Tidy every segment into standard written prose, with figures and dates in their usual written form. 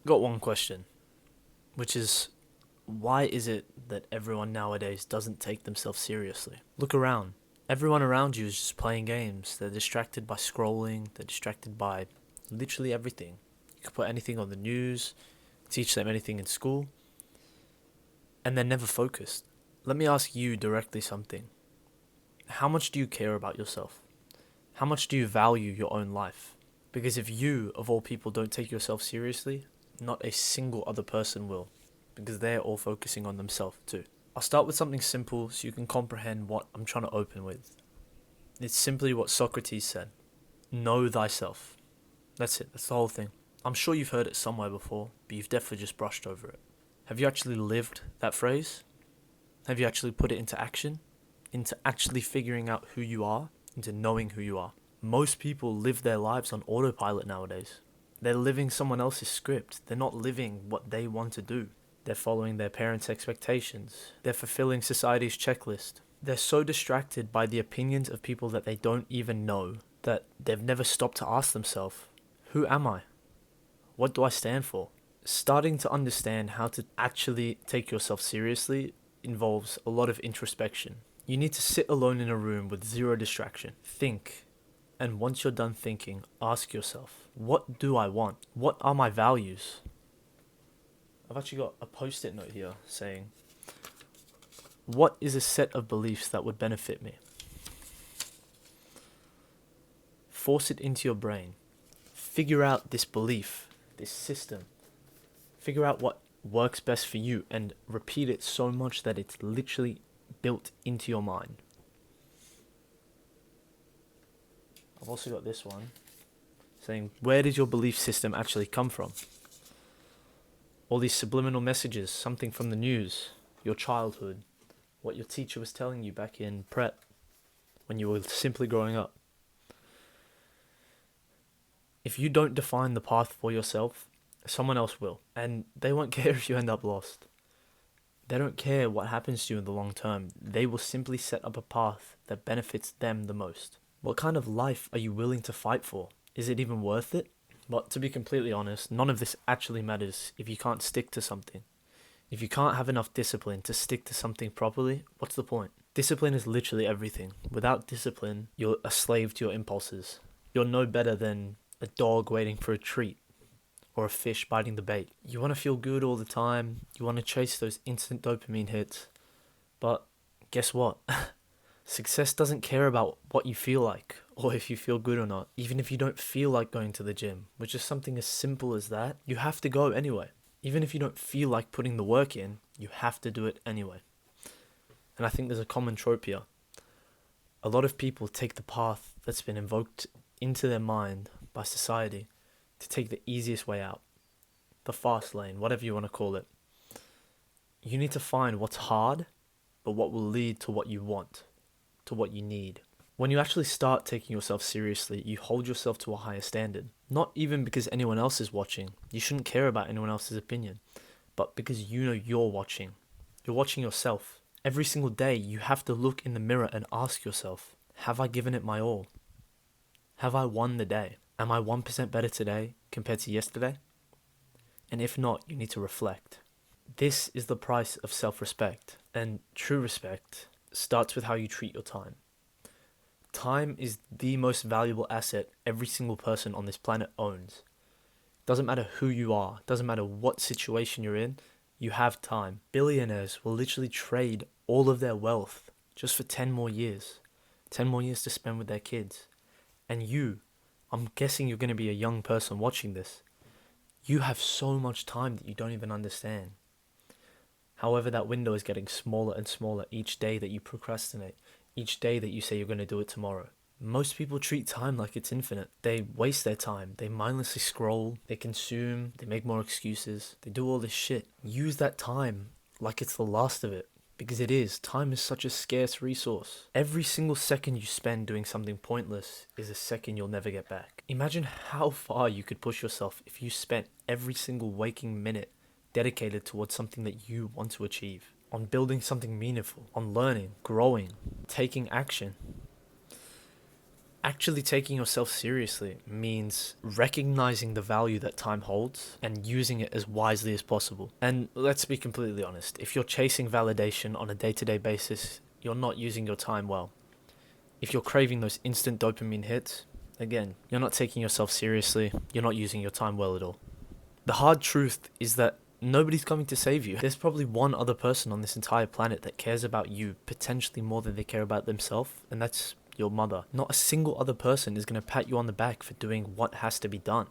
Got one question, which is why is it that everyone nowadays doesn't take themselves seriously? Look around. Everyone around you is just playing games. They're distracted by scrolling, they're distracted by literally everything. You can put anything on the news, teach them anything in school, and they're never focused. Let me ask you directly something. How much do you care about yourself? How much do you value your own life? Because if you, of all people, don't take yourself seriously, not a single other person will, because they're all focusing on themselves too. I'll start with something simple so you can comprehend what I'm trying to open with. It's simply what Socrates said: know thyself. That's it, that's the whole thing. I'm sure you've heard it somewhere before, but you've definitely just brushed over it. Have you actually lived that phrase? Have you actually put it into action? Into actually figuring out who you are? Into knowing who you are? Most people live their lives on autopilot nowadays. They're living someone else's script. They're not living what they want to do. They're following their parents' expectations. They're fulfilling society's checklist. They're so distracted by the opinions of people that they don't even know that they've never stopped to ask themselves, who am I? What do I stand for? Starting to understand how to actually take yourself seriously involves a lot of introspection. You need to sit alone in a room with zero distraction. Think. And once you're done thinking, ask yourself, what do I want? What are my values? I've actually got a post-it note here saying, what is a set of beliefs that would benefit me? Force it into your brain. Figure out this belief, this system. Figure out what works best for you and repeat it so much that it's literally built into your mind. I've also got this one saying, where does your belief system actually come from? All these subliminal messages, something from the news, your childhood, what your teacher was telling you back in prep when you were simply growing up. If you don't define the path for yourself, someone else will, and they won't care if you end up lost. They don't care what happens to you in the long term. They will simply set up a path that benefits them the most. What kind of life are you willing to fight for? Is it even worth it? But to be completely honest, none of this actually matters if you can't stick to something. If you can't have enough discipline to stick to something properly, what's the point? Discipline is literally everything. Without discipline, you're a slave to your impulses. You're no better than a dog waiting for a treat or a fish biting the bait. You want to feel good all the time. You want to chase those instant dopamine hits. But guess what? Success doesn't care about what you feel like or if you feel good or not. Even if you don't feel like going to the gym, which is something as simple as that, you have to go anyway. Even if you don't feel like putting the work in, you have to do it anyway. And I think there's a common trope here. A lot of people take the path that's been invoked into their mind by society to take the easiest way out. The fast lane, whatever you want to call it. You need to find what's hard, but what will lead to what you want, to what you need. When you actually start taking yourself seriously, you hold yourself to a higher standard. Not even because anyone else is watching. You shouldn't care about anyone else's opinion. But because you know you're watching. You're watching yourself. Every single day, you have to look in the mirror and ask yourself, have I given it my all? Have I won the day? Am I 1% better today compared to yesterday? And if not, you need to reflect. This is the price of self-respect. And true respect starts with how you treat your time. Time is the most valuable asset every single person on this planet owns. Doesn't matter who you are, doesn't matter what situation you're in, you have time. Billionaires will literally trade all of their wealth just for 10 more years. 10 more years to spend with their kids. And you, I'm guessing you're going to be a young person watching this. You have so much time that you don't even understand. However, that window is getting smaller and smaller each day that you procrastinate, each day that you say you're going to do it tomorrow. Most people treat time like it's infinite. They waste their time. They mindlessly scroll, they consume, they make more excuses, they do all this shit. Use that time like it's the last of it. Because it is. Time is such a scarce resource. Every single second you spend doing something pointless is a second you'll never get back. Imagine how far you could push yourself if you spent every single waking minute dedicated towards something that you want to achieve. On building something meaningful, on learning, growing, taking action. Actually taking yourself seriously means recognizing the value that time holds and using it as wisely as possible. And let's be completely honest, if you're chasing validation on a day-to-day basis, you're not using your time well. If you're craving those instant dopamine hits, again, you're not taking yourself seriously, you're not using your time well at all. The hard truth is that nobody's coming to save you. There's probably one other person on this entire planet that cares about you potentially more than they care about themselves, and that's your mother. Not a single other person is going to pat you on the back for doing what has to be done.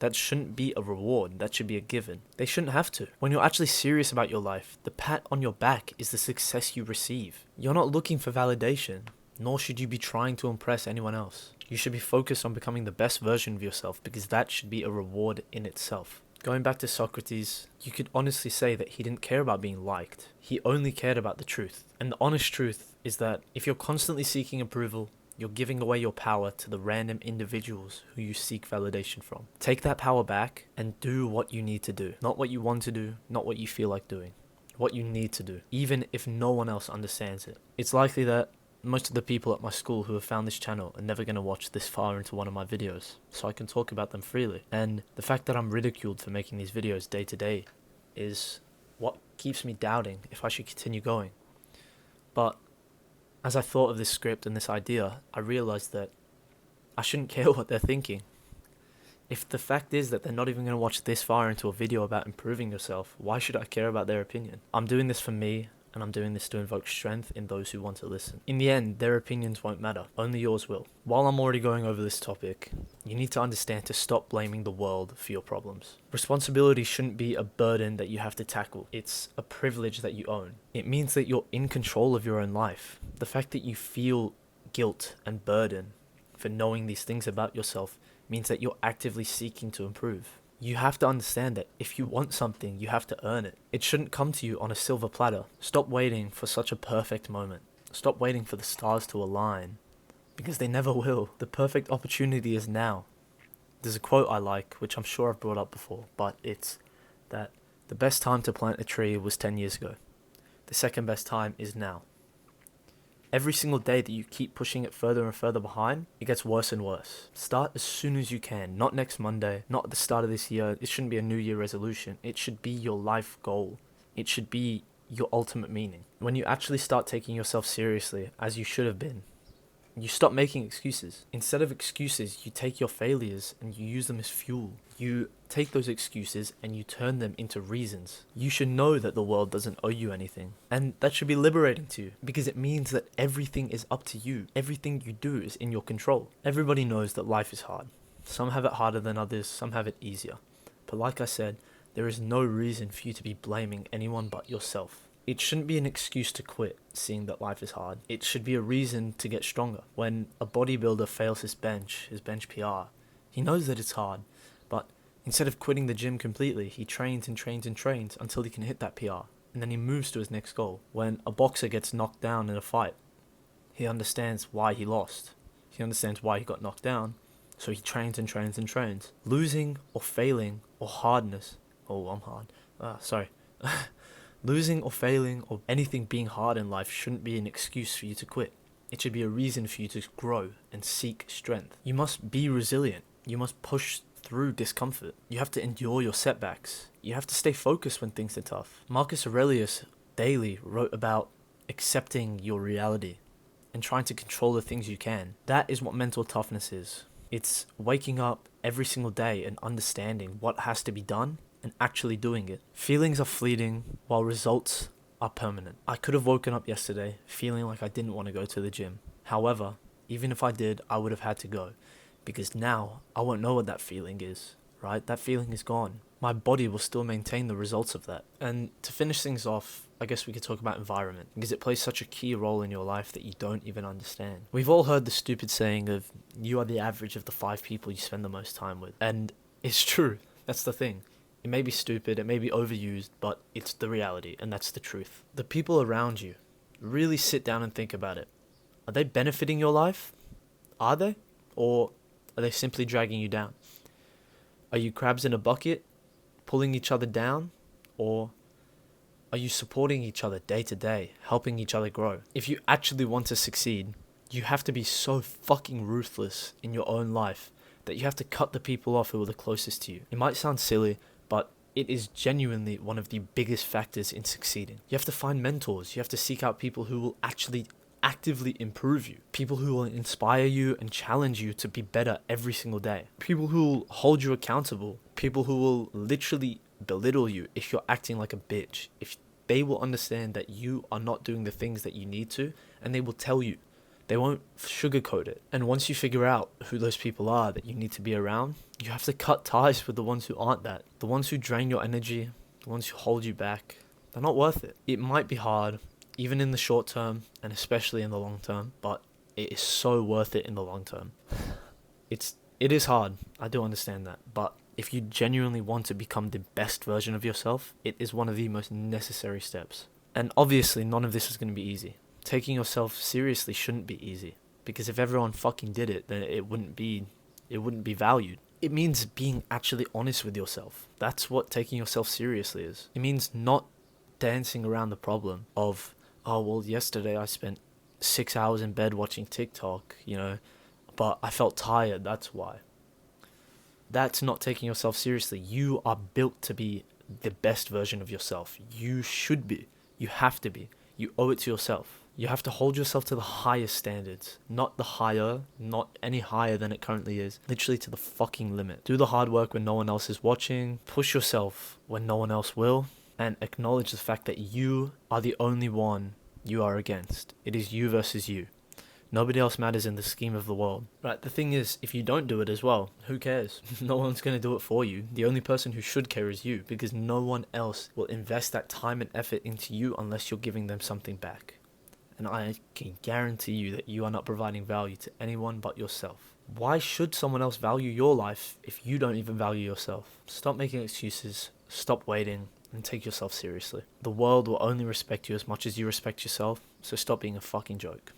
That shouldn't be a reward, that should be a given. They shouldn't have to. When you're actually serious about your life, the pat on your back is the success you receive. You're not looking for validation, nor should you be trying to impress anyone else. You should be focused on becoming the best version of yourself because that should be a reward in itself. Going back to Socrates, you could honestly say that he didn't care about being liked. He only cared about the truth. And the honest truth is that if you're constantly seeking approval, you're giving away your power to the random individuals who you seek validation from. Take that power back and do what you need to do. Not what you want to do, not what you feel like doing. What you need to do, even if no one else understands it. It's likely that most of the people at my school who have found this channel are never going to watch this far into one of my videos, so I can talk about them freely. And the fact that I'm ridiculed for making these videos day to day is what keeps me doubting if I should continue going. But as I thought of this script and this idea, I realized that I shouldn't care what they're thinking. If the fact is that they're not even going to watch this far into a video about improving yourself, why should I care about their opinion? I'm doing this for me, and I'm doing this to invoke strength in those who want to listen. In the end, their opinions won't matter, only yours will. While I'm already going over this topic, you need to understand to stop blaming the world for your problems. Responsibility shouldn't be a burden that you have to tackle. It's a privilege that you own. It means that you're in control of your own life. The fact that you feel guilt and burden for knowing these things about yourself means that you're actively seeking to improve. You have to understand that if you want something, you have to earn it. It shouldn't come to you on a silver platter. Stop waiting for such a perfect moment. Stop waiting for the stars to align, because they never will. The perfect opportunity is now. There's a quote I like, which I'm sure I've brought up before, but it's that the best time to plant a tree was 10 years ago. The second best time is now. Every single day that you keep pushing it further and further behind, it gets worse and worse. Start as soon as you can, not next Monday, not at the start of this year. It shouldn't be a New Year resolution. It should be your life goal. It should be your ultimate meaning. When you actually start taking yourself seriously, as you should have been, you stop making excuses. Instead of excuses, you take your failures and you use them as fuel. You take those excuses and you turn them into reasons. You should know that the world doesn't owe you anything. And that should be liberating to you, because it means that everything is up to you. Everything you do is in your control. Everybody knows that life is hard. Some have it harder than others, some have it easier. But like I said, there is no reason for you to be blaming anyone but yourself. It shouldn't be an excuse to quit, seeing that life is hard. It should be a reason to get stronger. When a bodybuilder fails his bench PR, he knows that it's hard, but instead of quitting the gym completely, he trains and trains and trains until he can hit that PR, and then he moves to his next goal. When a boxer gets knocked down in a fight, he understands why he lost. He understands why he got knocked down, so he trains and trains and trains. Losing or failing or hardness, losing or failing or anything being hard in life shouldn't be an excuse for you to quit. It should be a reason for you to grow and seek strength. You must be resilient. You must push through discomfort. You have to endure your setbacks. You have to stay focused when things are tough. Marcus Aurelius daily wrote about accepting your reality and trying to control the things you can. That is what mental toughness is. It's waking up every single day and understanding what has to be done and actually doing it. Feelings are fleeting, while results are permanent. I could have woken up yesterday feeling like I didn't want to go to the gym. However, even if I did, I would have had to go, because now I won't know what that feeling is, right? That feeling is gone. My body will still maintain the results of that. And to finish things off, I guess we could talk about environment, because it plays such a key role in your life that you don't even understand. We've all heard the stupid saying of, you are the average of the 5 people you spend the most time with. And it's true. That's the thing. It may be stupid, it may be overused, but it's the reality, and that's the truth. The people around you, really sit down and think about it. Are they benefiting your life? Are they? Or are they simply dragging you down? Are you crabs in a bucket, pulling each other down? Or are you supporting each other day to day, helping each other grow? If you actually want to succeed, You have to be so fucking ruthless in your own life that you have to cut the people off who are the closest to you. It might sound silly, but it is genuinely one of the biggest factors in succeeding. You have to find mentors. You have to seek out people who will actually actively improve you. People who will inspire you and challenge you to be better every single day. People who will hold you accountable. People who will literally belittle you if you're acting like a bitch. If they will understand that you are not doing the things that you need to, and they will tell you. They won't sugarcoat it. And once you figure out who those people are that you need to be around, you have to cut ties with the ones who aren't that. The ones who drain your energy, the ones who hold you back, they're not worth it. It might be hard, even in the short term, and especially in the long term, but it is so worth it in the long term. It is hard, I do understand that, but if you genuinely want to become the best version of yourself, it is one of the most necessary steps. And obviously, none of this is going to be easy. Taking yourself seriously shouldn't be easy, because if everyone fucking did it, then it wouldn't be valued. It means being actually honest with yourself. That's what taking yourself seriously is. It means not dancing around the problem of, oh, well, yesterday I spent 6 hours in bed watching TikTok, but I felt tired, that's why. That's not taking yourself seriously. You are built to be the best version of yourself. You should be. You have to be. You owe it to yourself. You have to hold yourself to the highest standards. Not any higher than it currently is. Literally to the fucking limit. Do the hard work when no one else is watching. Push yourself when no one else will. And acknowledge the fact that you are the only one you are against. It is you versus you. Nobody else matters in the scheme of the world. Right, the thing is, if you don't do it as well, who cares? No one's going to do it for you. The only person who should care is you, because no one else will invest that time and effort into you unless you're giving them something back. And I can guarantee you that you are not providing value to anyone but yourself. Why should someone else value your life if you don't even value yourself? Stop making excuses, stop waiting, and take yourself seriously. The world will only respect you as much as you respect yourself, so stop being a fucking joke.